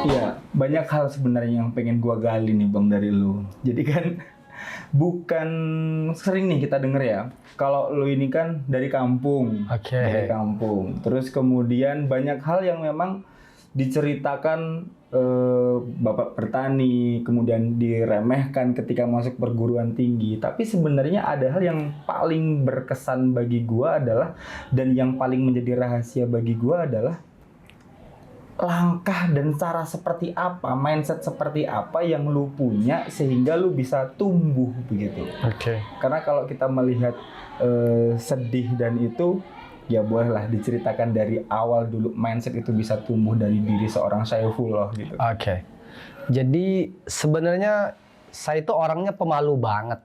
Iya, banyak hal sebenarnya yang pengen gua gali nih Bang dari lu. Jadi kan bukan sering nih kita denger ya. Kalau lu ini kan dari kampung, Oke. dari kampung. Terus kemudian banyak hal yang memang diceritakan Bapak bertani, kemudian diremehkan ketika masuk perguruan tinggi. Tapi sebenarnya ada hal yang paling berkesan bagi gua adalah dan yang paling menjadi rahasia bagi gua adalah langkah dan cara seperti apa, mindset seperti apa yang lu punya sehingga lu bisa tumbuh begitu. Oke. Karena kalau kita melihat sedih dan itu, ya bolehlah diceritakan dari awal dulu mindset itu bisa tumbuh dari diri seorang Saifullah gitu. Oke. Jadi sebenarnya saya itu orangnya pemalu banget.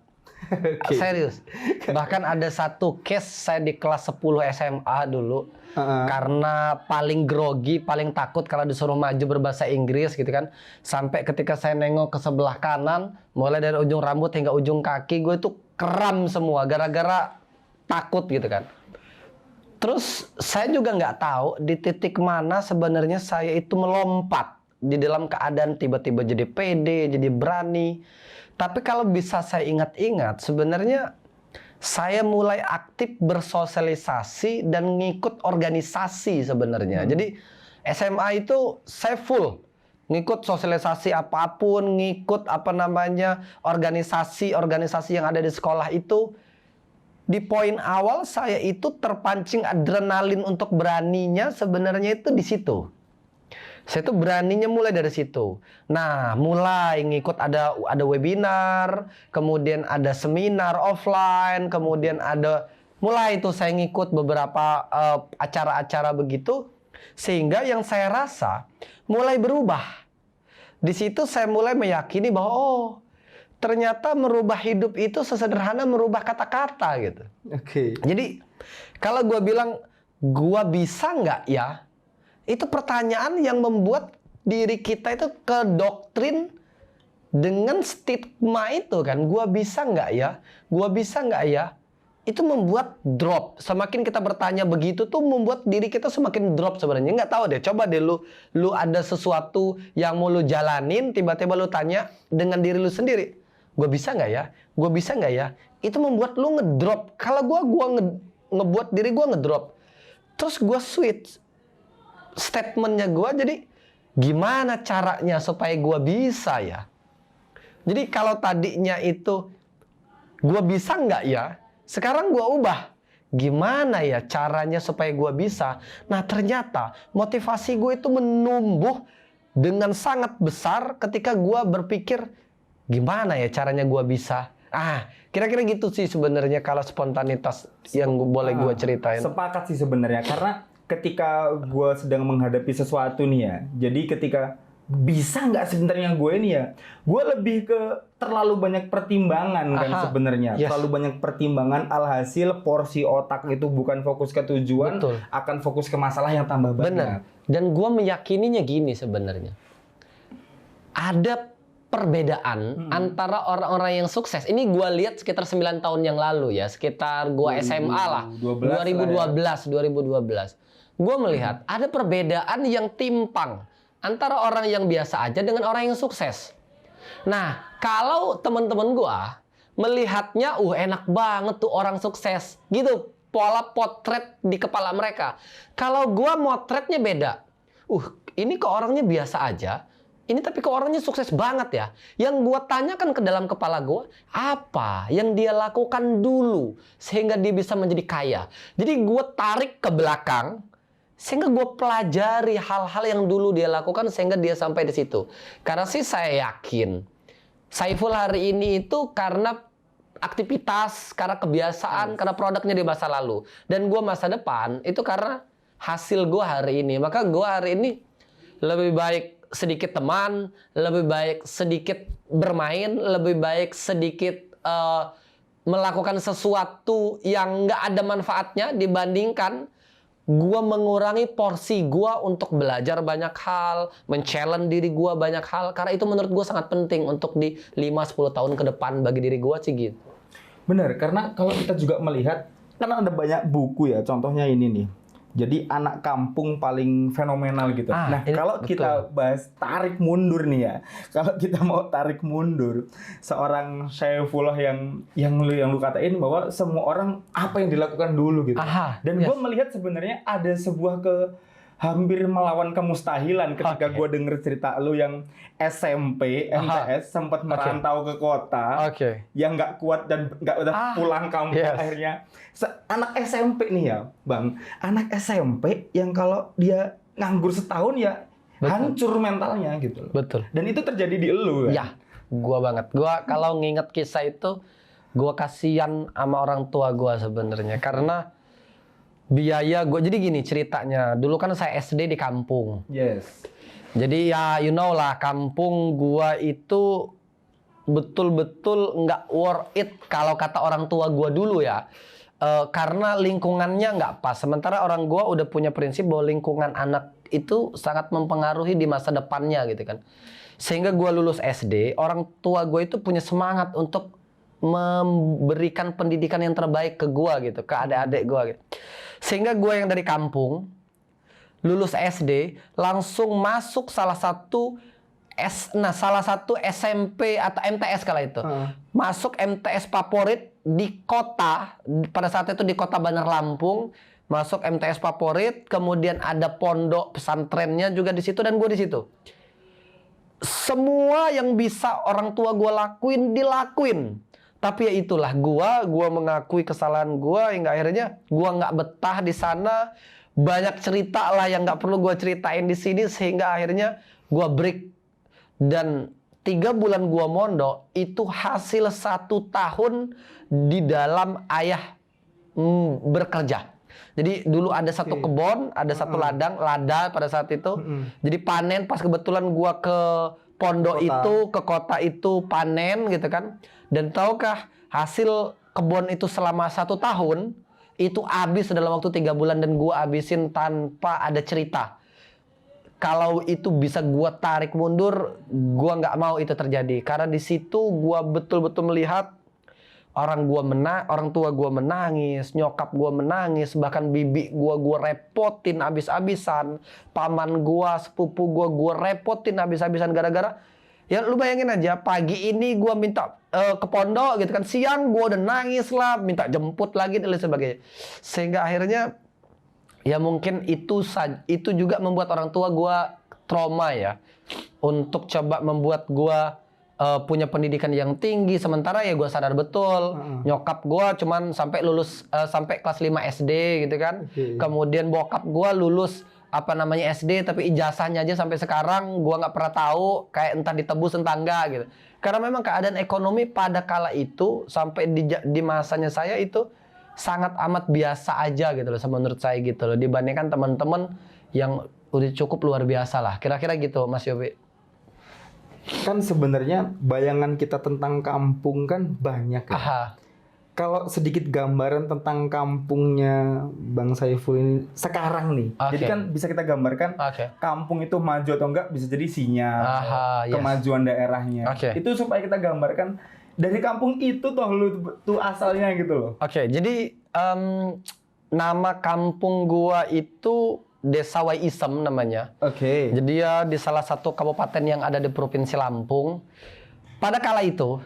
Oke. Serius. Bahkan ada satu case saya di kelas 10 SMA dulu. Karena paling grogi, paling takut kalau disuruh maju berbahasa Inggris gitu kan. Sampai ketika saya nengok ke sebelah kanan, mulai dari ujung rambut hingga ujung kaki, gue itu kram semua gara-gara takut gitu kan. Terus saya juga nggak tahu di titik mana sebenarnya saya itu melompat di dalam keadaan tiba-tiba jadi pede, jadi berani. Tapi kalau bisa saya ingat-ingat, sebenarnya saya mulai aktif bersosialisasi dan ngikut organisasi sebenarnya. Jadi SMA itu saya full ngikut sosialisasi apapun, ngikut organisasi yang ada di sekolah itu. Di poin awal saya itu terpancing adrenalin untuk beraninya sebenarnya itu di situ. Saya tuh beraninya mulai dari situ. Nah, mulai ngikut ada webinar, kemudian ada seminar offline, kemudian ada mulai itu saya ngikut beberapa acara-acara begitu sehingga yang saya rasa mulai berubah. Di situ saya mulai meyakini bahwa ternyata merubah hidup itu sesederhana merubah kata-kata gitu. Oke. Jadi kalau gue bilang gue bisa nggak ya, itu pertanyaan yang membuat diri kita itu ke doktrin dengan stigma itu kan. Gue bisa nggak ya, gue bisa nggak ya. Itu membuat drop. Semakin kita bertanya begitu tuh membuat diri kita semakin drop sebenarnya. Nggak tahu deh, coba deh lu ada sesuatu yang mau lu jalanin, tiba-tiba lu tanya dengan diri lu sendiri, gue bisa nggak ya? Gue bisa nggak ya? Itu membuat lu ngedrop. Kalau gue ngebuat diri gue ngedrop. Terus gue switch statementnya gue jadi gimana caranya supaya gue bisa ya? Jadi kalau tadinya itu gue bisa nggak ya? Sekarang gue ubah. Gimana ya caranya supaya gue bisa? Nah ternyata motivasi gue itu menumbuh dengan sangat besar ketika gue berpikir gimana ya caranya gue bisa. Kira-kira gitu sih sebenarnya kalau spontanitas yang boleh gue ceritain. Sepakat sih sebenarnya karena ketika gue sedang menghadapi sesuatu nih ya. Jadi ketika bisa nggak sebenarnya gue ini ya, gue lebih ke terlalu banyak pertimbangan kan sebenarnya. Yes. Terlalu banyak pertimbangan, alhasil porsi otak itu bukan fokus ke tujuan, Betul. akan fokus ke masalah yang tambah banyak. Bener. Dan gue meyakininya gini sebenarnya. Ada perbedaan antara orang-orang yang sukses. Ini gue lihat sekitar 9 tahun yang lalu ya. Sekitar gue SMA lah. 2012. Gue melihat ada perbedaan yang timpang antara orang yang biasa aja dengan orang yang sukses. Nah, kalau teman-teman gue melihatnya, enak banget tuh orang sukses. Gitu, pola potret di kepala mereka. Kalau gue motretnya beda. Ini kok orangnya biasa aja. Ini tapi kok orangnya sukses banget ya. Yang gue tanyakan ke dalam kepala gue, apa yang dia lakukan dulu sehingga dia bisa menjadi kaya. Jadi gue tarik ke belakang, sehingga gue pelajari hal-hal yang dulu dia lakukan sehingga dia sampai di situ. Karena sih saya yakin Saiful hari ini itu karena aktivitas, karena kebiasaan, karena produknya di masa lalu. Dan gue masa depan itu karena hasil gue hari ini. Maka gue hari ini lebih baik sedikit teman, lebih baik sedikit bermain, lebih baik sedikit melakukan sesuatu yang nggak ada manfaatnya dibandingkan gue mengurangi porsi gue untuk belajar banyak hal, men-challenge diri gue banyak hal. Karena itu menurut gue sangat penting untuk di 5-10 tahun ke depan bagi diri gue sih gitu. Benar, karena kalau kita juga melihat, kan ada banyak buku ya, contohnya ini nih. Jadi anak kampung paling fenomenal gitu. Nah, ini kalau kita bahas tarik mundur nih ya, kalau kita mau tarik mundur, seorang Syaifullah yang lu katain bahwa semua orang apa yang dilakukan dulu gitu. Dan gue melihat sebenarnya ada sebuah hampir melawan kemustahilan ketika gue denger cerita lu yang SMP, MTS sempat merantau ke kota, yang nggak kuat dan nggak udah pulang kampung akhirnya. Anak SMP nih ya, Bang, anak SMP yang kalau dia nganggur setahun ya hancur mentalnya gitu. Betul. Dan itu terjadi di elu kan? Ya, gua banget. Gua kalau nginget kisah itu, gua kasihan sama orang tua gua sebenarnya karena biaya gue. Jadi gini ceritanya, dulu kan saya SD di kampung. Yes. Jadi ya you know lah, kampung gua itu betul-betul nggak worth it kalau kata orang tua gua dulu ya. Karena lingkungannya nggak pas. Sementara orang gua udah punya prinsip bahwa lingkungan anak itu sangat mempengaruhi di masa depannya gitu kan. Sehingga gua lulus SD, orang tua gua itu punya semangat untuk memberikan pendidikan yang terbaik ke gua gitu, ke adik-adik gua gitu. Sehingga gue yang dari kampung lulus SD langsung masuk salah satu SMP atau MTS kala itu. Masuk MTS favorit di kota, pada saat itu di kota Bandar Lampung. Masuk MTS favorit, kemudian ada pondok pesantrennya juga di situ dan gue di situ. Semua yang bisa orang tua gue lakuin dilakuin. Tapi ya itulah, gua mengakui kesalahan gua hingga akhirnya gua nggak betah di sana. Banyak cerita lah yang nggak perlu gua ceritain di sini sehingga akhirnya gua break. Dan 3 bulan gua mondok itu hasil 1 tahun di dalam ayah bekerja. Jadi dulu ada satu kebun, ada satu lada pada saat itu. Jadi panen pas kebetulan gua ke pondok itu, ke kota itu panen gitu kan. Dan tahukah hasil kebun itu selama 1 tahun itu habis dalam waktu 3 bulan dan gua habisin tanpa ada cerita. Kalau itu bisa gua tarik mundur, gua nggak mau itu terjadi karena di situ gua betul-betul melihat orang tua gua menangis, nyokap gua menangis, bahkan bibi gua repotin habis-habisan, paman gua, sepupu gua repotin habis-habisan gara-gara. Ya lu bayangin aja, pagi ini gua minta ke pondok gitu kan, siang gua udah nangis lah, minta jemput lagi dan lain sebagainya. Sehingga akhirnya ya mungkin itu juga membuat orang tua gua trauma ya, untuk coba membuat gua punya pendidikan yang tinggi. Sementara ya gua sadar betul nyokap gua cuman sampai lulus sampai kelas 5 SD gitu kan. Kemudian bokap gua lulus SD tapi ijazahnya aja sampai sekarang gua nggak pernah tahu, kayak entah ditebus entah enggak gitu. Karena memang keadaan ekonomi pada kala itu sampai di masanya saya itu sangat amat biasa aja gitu loh, menurut saya gitu loh, dibandingkan teman-teman yang udah cukup luar biasa lah. Kira-kira gitu Mas Yobi. Kan sebenarnya bayangan kita tentang kampung kan banyak ya. Kalau sedikit gambaran tentang kampungnya Bang Saiful ini sekarang nih. Jadi kan bisa kita gambarkan kampung itu maju atau enggak bisa jadi sinyal kemajuan daerahnya. Itu supaya kita gambarkan dari kampung itu tuh asalnya gitu loh. Jadi nama kampung gua itu Desa Wai Isem namanya. Jadi ya di salah satu kabupaten yang ada di Provinsi Lampung. Pada kala itu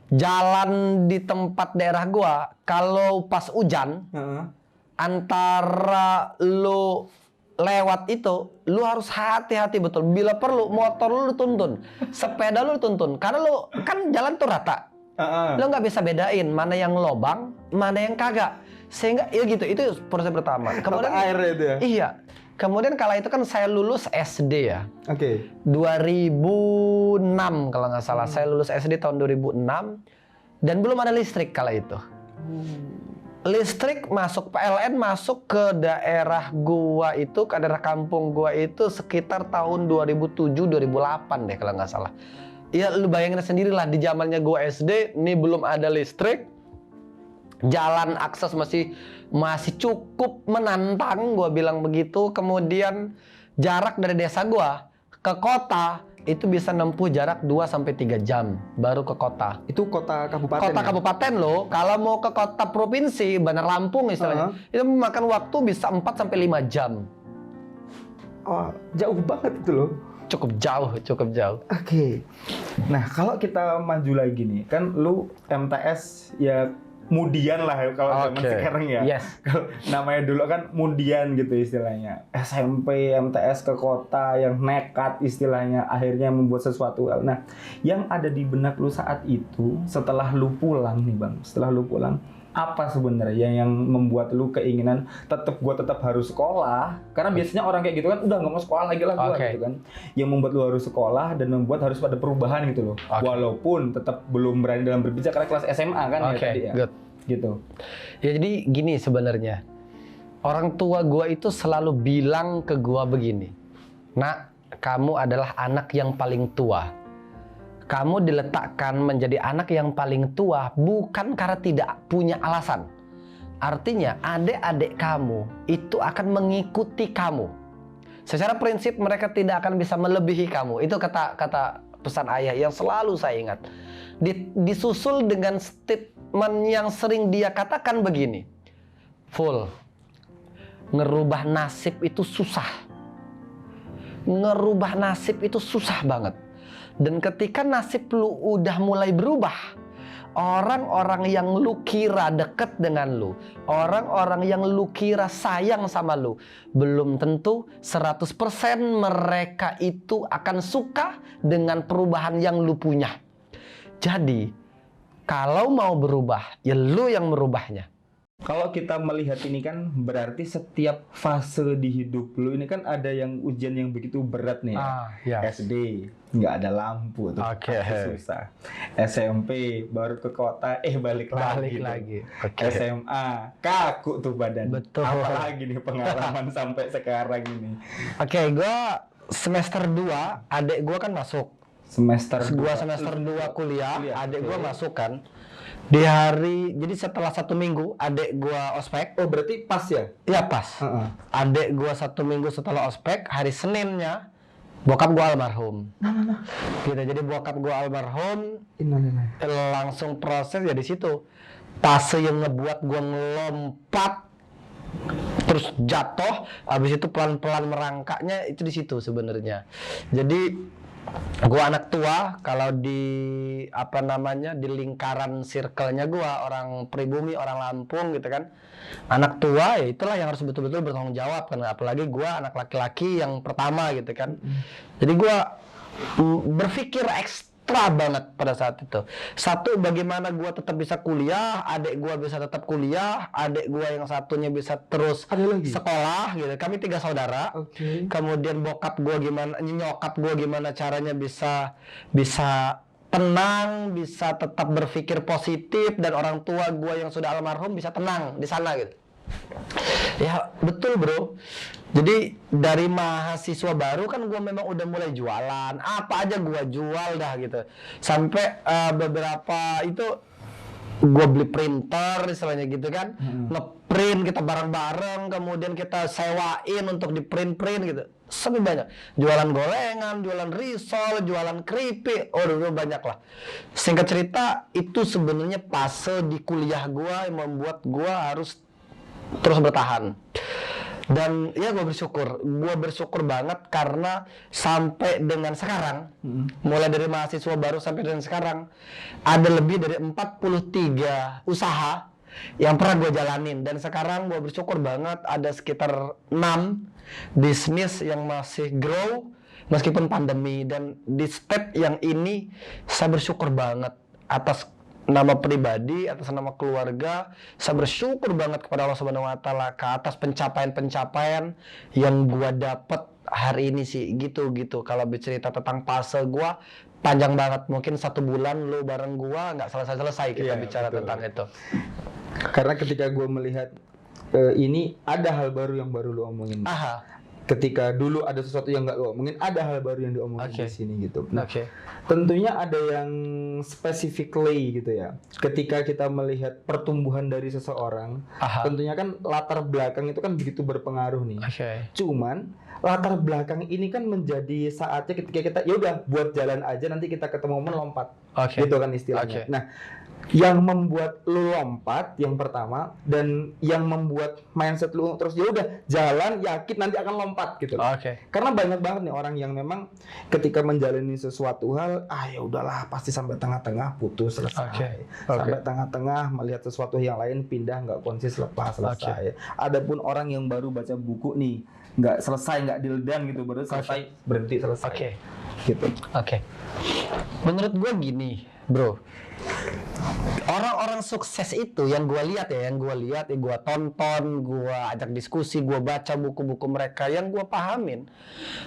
jalan di tempat daerah gua kalau pas hujan antara lu lewat itu lu harus hati-hati betul. Bila perlu motor lu tuntun, sepeda lu tuntun karena lu kan jalan tuh rata. Lu nggak bisa bedain mana yang lobang, mana yang kagak. Sehingga ya gitu, itu proses pertama. Kemudian air itu ya. Iya. Kemudian kala itu kan saya lulus SD ya. 2006 kalau nggak salah. Saya lulus SD tahun 2006 dan belum ada listrik kala itu. Listrik masuk PLN masuk ke daerah gua itu, ke daerah kampung gua itu sekitar tahun 2007-2008 deh kalau nggak salah. Ya lu bayangin sendirilah di zamannya gua SD, ini belum ada listrik. Jalan akses masih cukup menantang, gua bilang begitu. Kemudian jarak dari desa gua ke kota itu bisa nempuh jarak 2-3 jam baru ke kota. Itu kota kabupaten. Kota kabupaten loh. Kalau mau ke kota provinsi, Bandar Lampung istilahnya, itu memakan waktu bisa 4-5 jam. Oh, jauh banget itu loh. Cukup jauh. Oke. Nah, kalau kita maju lagi nih, kan lu MTS ya mudian lah kalau zaman sekarang ya. Yes. Kalau namanya dulu kan mudian gitu istilahnya. SMP, MTS ke kota yang nekat istilahnya, akhirnya membuat sesuatu hal. Nah, yang ada di benak lu saat itu, setelah lu pulang nih Bang, apa sebenarnya yang membuat lu keinginan gua tetap harus sekolah? Karena biasanya orang kayak gitu kan udah nggak mau sekolah lagi lah gua gitu kan. Yang membuat lu harus sekolah dan membuat harus pada perubahan gitu loh. Walaupun tetap belum berani dalam berbicara kelas SMA kan ya tadi ya. Good. Gitu. Ya jadi gini sebenarnya. Orang tua gua itu selalu bilang ke gua begini. Nak, kamu adalah anak yang paling tua. Kamu diletakkan menjadi anak yang paling tua bukan karena tidak punya alasan. Artinya adik-adik kamu itu akan mengikuti kamu. Secara prinsip mereka tidak akan bisa melebihi kamu. Itu kata pesan ayah yang selalu saya ingat. Disusul dengan statement yang sering dia katakan begini. Full. Ngerubah nasib itu susah. Ngerubah nasib itu susah banget. Dan ketika nasib lu udah mulai berubah, orang-orang yang lu kira deket dengan lu, orang-orang yang lu kira sayang sama lu, belum tentu 100% mereka itu akan suka dengan perubahan yang lu punya. Jadi, kalau mau berubah, ya lu yang merubahnya. Kalau kita melihat ini kan berarti setiap fase di hidup lu ini kan ada yang ujian yang begitu berat nih ya. SD nggak ada lampu tuh, susah. SMP baru ke kota, balik lagi. SMA kaku tuh badan. Betul. Apalagi nih pengalaman sampai sekarang ini. Gue semester 2, adik gue kan masuk. Semester 2 kuliah, adik gue masuk kan. Di hari, jadi setelah 1 minggu adik gua ospek. Oh berarti pas ya? Iya pas. Adik gua 1 minggu setelah ospek, hari Seninnya bokap gua almarhum. Gitu, jadi bokap gua almarhum, langsung proses ya di situ. Fase yang ngebuat gua ngelompat, terus jatuh, habis itu pelan-pelan merangkaknya itu di situ sebenarnya. Jadi gua anak tua, kalau di di lingkaran circle-nya gua orang pribumi, orang Lampung gitu kan. Anak tua ya itulah yang harus betul-betul bertanggung jawab kan, apalagi gua anak laki-laki yang pertama gitu kan. Jadi gua berpikir ekstra banget pada saat itu. Satu, bagaimana gua tetap bisa kuliah, adik gua bisa tetap kuliah, adik gua yang satunya bisa terus sekolah gitu. Kami 3 saudara. Kemudian nyokap gua gimana caranya bisa tenang, bisa tetap berpikir positif, dan orang tua gua yang sudah almarhum bisa tenang di sana gitu. Ya betul bro. Jadi dari mahasiswa baru kan gue memang udah mulai jualan, apa aja gue jual dah gitu. Sampai beberapa itu gue beli printer istilahnya gitu kan, ngeprint kita bareng-bareng, kemudian kita sewain untuk di print-print gitu. Sampai banyak. Jualan gorengan, jualan risol, jualan keripik, dulu banyak lah. Singkat cerita, itu sebenarnya fase di kuliah gue yang membuat gue harus terus bertahan. Dan ya gue bersyukur banget karena sampai dengan sekarang, mulai dari mahasiswa baru sampai dengan sekarang, ada lebih dari 43 usaha yang pernah gue jalanin. Dan sekarang gue bersyukur banget ada sekitar 6 bisnis yang masih grow meskipun pandemi. Dan di step yang ini saya bersyukur banget atas nama pribadi, atas nama keluarga. Saya bersyukur banget kepada Allah Subhanahu wa Ta'ala atas pencapaian-pencapaian yang gua dapat hari ini sih, gitu. Kalau bercerita tentang fase gua panjang banget, mungkin 1 bulan lu bareng gua nggak selesai kita bicara betul. Tentang itu. Karena ketika gua melihat ini ada hal baru yang baru lu omongin. ketika dulu ada sesuatu yang nggak lu omongin, ada hal baru yang diomongin Oke. di sini gitu. Nah, Oke. tentunya ada yang specifically gitu ya. Ketika kita melihat pertumbuhan dari seseorang, Aha. tentunya kan latar belakang itu kan begitu berpengaruh nih. Oke. Cuman latar belakang ini kan menjadi saatnya ketika kita ya udah buat jalan aja, nanti kita ketemu momen lompat. Oke. Gitu kan istilahnya. Oke. Nah, yang membuat lu lompat yang pertama, dan yang membuat mindset lu terus ya udah jalan yakin nanti akan lompat gitu. Oke. Karena banyak banget nih orang yang memang ketika menjalani sesuatu hal, ya udahlah pasti sampai tengah-tengah putus selesai. Oke. Sampai tengah-tengah melihat sesuatu yang lain pindah, nggak konsis, lepas, selesai. Adapun orang yang baru baca buku nih, nggak selesai, nggak diledan gitu, baru selesai, berhenti, selesai. Oke. Gitu. Oke. Menurut gue gini, bro. Orang-orang sukses itu yang gue lihat, yang gue tonton, gue ajak diskusi, gue baca buku-buku mereka, yang gue pahamin,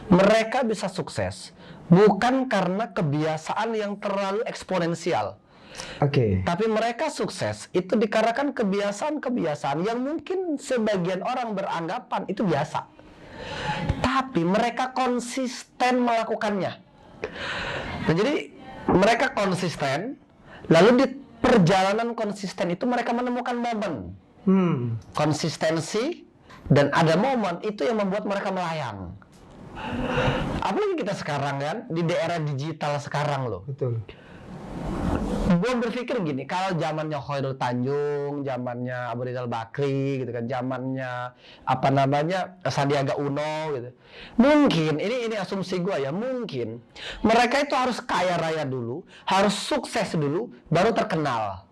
mereka bisa sukses bukan karena kebiasaan yang terlalu eksponensial. Oke. Tapi mereka sukses itu dikarenakan kebiasaan-kebiasaan yang mungkin sebagian orang beranggapan itu biasa. Tapi mereka konsisten melakukannya. Nah, jadi mereka konsisten, lalu di perjalanan konsisten itu mereka menemukan momen. Konsistensi dan ada momen itu yang membuat mereka melayang. Apalagi kita sekarang kan di daerah digital sekarang loh. Betul. Gue berpikir gini, kalau zamannya Khairul Tanjung, zamannya Abu Rizal Bakri gitu kan, zamannya Sandiaga Uno gitu. Mungkin ini asumsi gue ya, mungkin mereka itu harus kaya raya dulu, harus sukses dulu baru terkenal.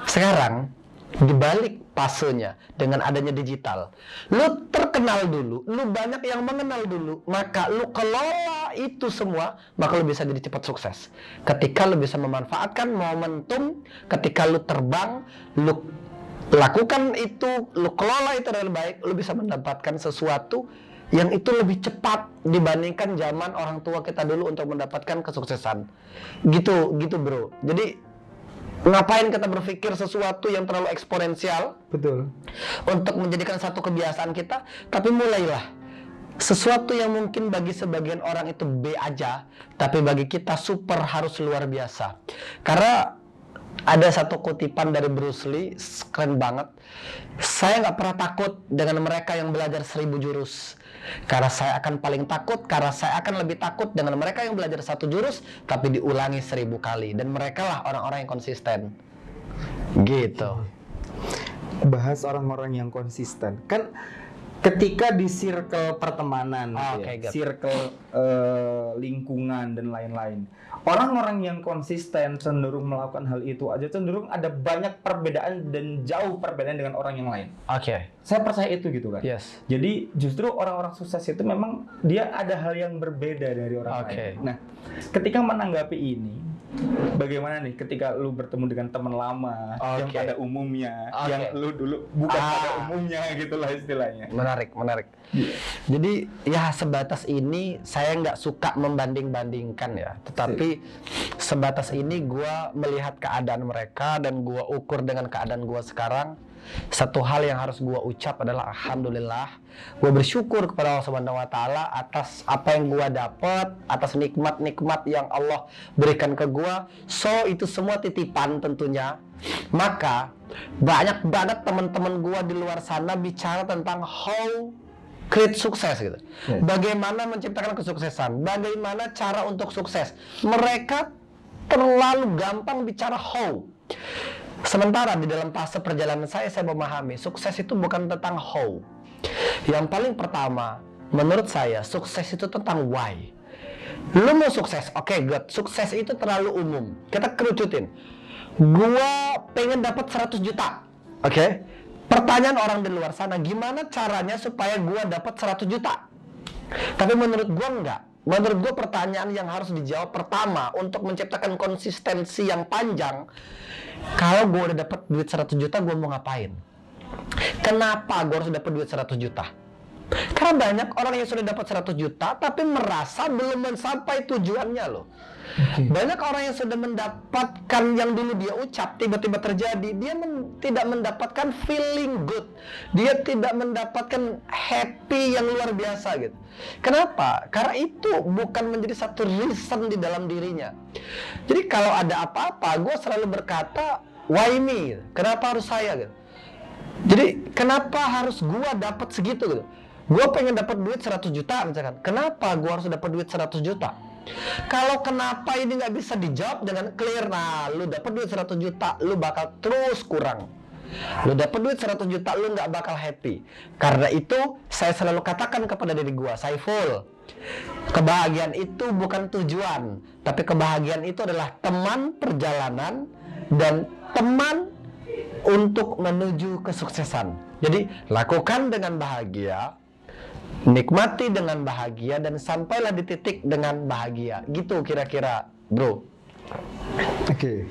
Sekarang dibalik fasenya dengan adanya digital, lu terkenal dulu, lu banyak yang mengenal dulu, maka lu kelola itu semua, maka lu bisa jadi cepat sukses. Ketika lu bisa memanfaatkan momentum, ketika lu terbang, lu lakukan itu, lu kelola itu dengan baik, lu bisa mendapatkan sesuatu yang itu lebih cepat dibandingkan zaman orang tua kita dulu untuk mendapatkan kesuksesan. Gitu bro. Jadi ngapain kita berpikir sesuatu yang terlalu eksponensial? Betul. Untuk menjadikan satu kebiasaan kita, tapi mulailah sesuatu yang mungkin bagi sebagian orang itu B aja, tapi bagi kita super, harus luar biasa. Karena ada satu kutipan dari Bruce Lee, keren banget. Saya nggak pernah takut dengan mereka yang belajar 1000 jurus. Karena saya akan paling takut, karena saya akan lebih takut dengan mereka yang belajar 1 jurus, tapi diulangi 1000 kali. Dan mereka lah orang-orang yang konsisten. Gitu. Bahas orang-orang yang konsisten. Kan ketika di circle pertemanan, circle lingkungan dan lain-lain, orang-orang yang konsisten cenderung melakukan hal itu aja cenderung ada banyak perbedaan dan jauh perbedaan dengan orang yang lain. Oke. Saya percaya itu gitu kan. Yes. Jadi justru orang-orang sukses itu memang dia ada hal yang berbeda dari orang lain. Nah, ketika menanggapi ini, bagaimana nih ketika lu bertemu dengan teman lama yang pada umumnya, yang lu dulu bukan pada umumnya gitulah istilahnya. Menarik. Jadi ya sebatas ini saya nggak suka membanding-bandingkan ya, tetapi sebatas ini gue melihat keadaan mereka dan gue ukur dengan keadaan gue sekarang. Satu hal yang harus gue ucap adalah alhamdulillah, gue bersyukur kepada Allah Subhanahu wa Ta'ala atas apa yang gue dapat, atas nikmat-nikmat yang Allah berikan ke gue. So itu semua titipan tentunya. Maka banyak banget teman-teman gue di luar sana bicara tentang how create sukses gitu. Bagaimana menciptakan kesuksesan, bagaimana cara untuk sukses. Mereka terlalu gampang bicara how. Sementara di dalam fase perjalanan saya memahami sukses itu bukan tentang how. Yang paling pertama, menurut saya sukses itu tentang why. Lu mau sukses, oke, good. Sukses itu terlalu umum. Kita kerucutin. Gua pengen dapat 100 juta. Oke. Pertanyaan orang di luar sana, gimana caranya supaya gua dapat 100 juta? Tapi menurut gua enggak. Menurut gue pertanyaan yang harus dijawab pertama untuk menciptakan konsistensi yang panjang, kalau gue udah dapat duit 100 juta, gue mau ngapain? Kenapa gue harus dapat duit 100 juta? Karena banyak orang yang sudah dapat 100 juta tapi merasa belum mencapai tujuannya loh. Banyak orang yang sudah mendapatkan yang dulu dia ucap tiba-tiba terjadi, dia tidak mendapatkan feeling good, dia tidak mendapatkan happy yang luar biasa gitu. Kenapa? Karena itu bukan menjadi satu reason di dalam dirinya. Jadi kalau ada apa-apa, gue selalu berkata, why me? Gitu. Kenapa harus saya? Gitu. Jadi kenapa harus gue dapat segitu? Gitu. Gue pengen dapat duit 100 juta misalkan. Kenapa gue harus dapat duit 100 juta? Kalau kenapa ini nggak bisa dijawab dengan clear, nah lu dapat duit 100 juta, lu bakal terus kurang. Lu dapat duit 100 juta, lu nggak bakal happy. Karena itu saya selalu katakan kepada diri gua, Saiful, kebahagiaan itu bukan tujuan, tapi kebahagiaan itu adalah teman perjalanan dan teman untuk menuju kesuksesan. Jadi lakukan dengan bahagia, nikmati dengan bahagia, dan sampailah di titik dengan bahagia. Gitu kira-kira, bro. Oke.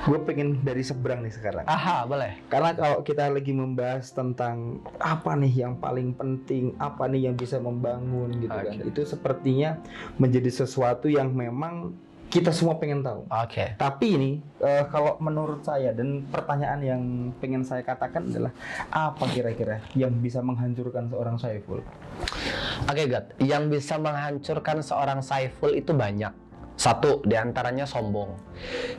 Gue pengen dari seberang nih sekarang. Aha, boleh. Karena kalau kita lagi membahas tentang apa nih yang paling penting, apa nih yang bisa membangun gitu kan, itu sepertinya menjadi sesuatu yang memang kita semua pengen tahu. Tapi ini kalau menurut saya dan pertanyaan yang pengen saya katakan adalah apa kira-kira yang bisa menghancurkan seorang Saiful? God, yang bisa menghancurkan seorang Saiful itu banyak. Satu, diantaranya sombong.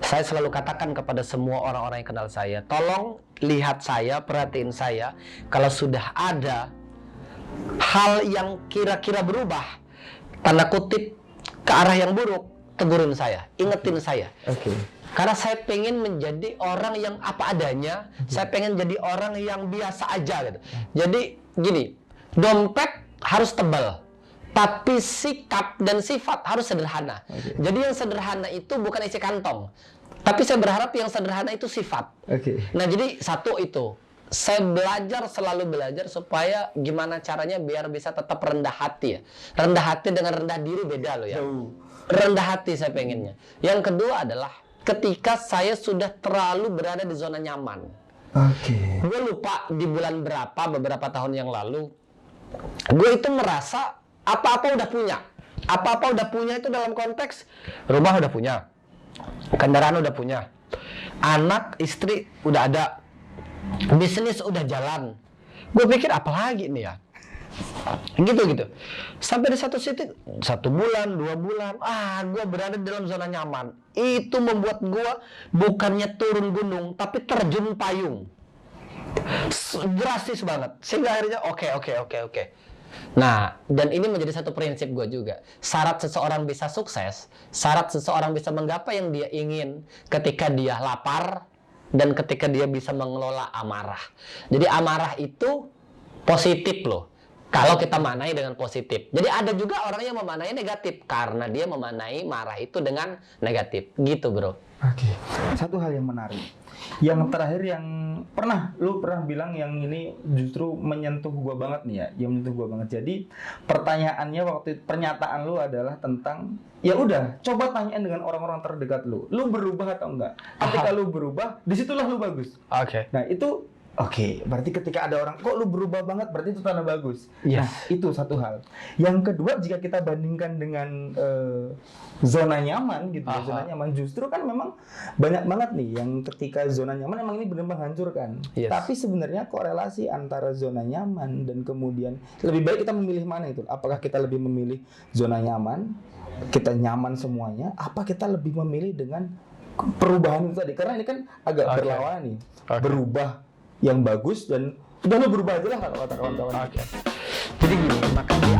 Saya selalu katakan kepada semua orang-orang yang kenal saya, tolong lihat saya, perhatiin saya. Kalau sudah ada hal yang kira-kira berubah, tanda kutip, ke arah yang buruk, tegurin saya, ingetin saya. Karena saya pengen menjadi orang yang apa adanya, saya pengen jadi orang yang biasa aja gitu. Jadi gini, dompet harus tebal, tapi sikap dan sifat harus sederhana. Jadi yang sederhana itu bukan isi kantong, tapi saya berharap yang sederhana itu sifat. Nah jadi satu itu, saya selalu belajar supaya gimana caranya biar bisa tetap rendah hati ya. Rendah hati dengan rendah diri beda loh ya. Rendah hati saya pengennya. Yang kedua adalah ketika saya sudah terlalu berada di zona nyaman. Gue lupa di bulan berapa, beberapa tahun yang lalu, gue itu merasa apa-apa udah punya. Apa-apa udah punya itu dalam konteks rumah udah punya, kendaraan udah punya, anak, istri udah ada, bisnis udah jalan. Gue pikir apa lagi nih ya? Gitu. Sampai di satu titik, 1 bulan, 2 bulan, gue berada dalam zona nyaman. Itu membuat gue bukannya turun gunung, tapi terjun payung. Drastis banget. Sehingga akhirnya oke. Nah, dan ini menjadi satu prinsip gue juga. Syarat seseorang bisa sukses, syarat seseorang bisa menggapai yang dia ingin ketika dia lapar dan ketika dia bisa mengelola amarah. Jadi amarah itu positif loh, kalau kita maknai dengan positif. Jadi ada juga orang yang memaknai negatif karena dia memaknai marah itu dengan negatif. Gitu bro. Satu hal yang menarik, yang terakhir yang lu pernah bilang yang ini justru menyentuh gua banget nih ya, yang menyentuh gua banget. Jadi pertanyaannya pernyataan lu adalah tentang ya udah coba tanyain dengan orang-orang terdekat lu berubah atau enggak. Ketika lu berubah, disitulah lu bagus. Nah itu berarti ketika ada orang, kok lu berubah banget, berarti itu tanda bagus. Nah, itu satu hal. Yang kedua, jika kita bandingkan dengan zona nyaman gitu, zona nyaman justru kan memang banyak banget nih yang ketika zona nyaman emang ini benar menghancurkan. Tapi sebenarnya korelasi antara zona nyaman dan kemudian lebih baik kita memilih mana itu? Apakah kita lebih memilih zona nyaman, kita nyaman semuanya, apa kita lebih memilih dengan perubahan itu tadi? Karena ini kan agak berlawanan nih. Berubah yang bagus dan udah lo berubah aja lah kata kawan-kawan. Jadi gini, makanya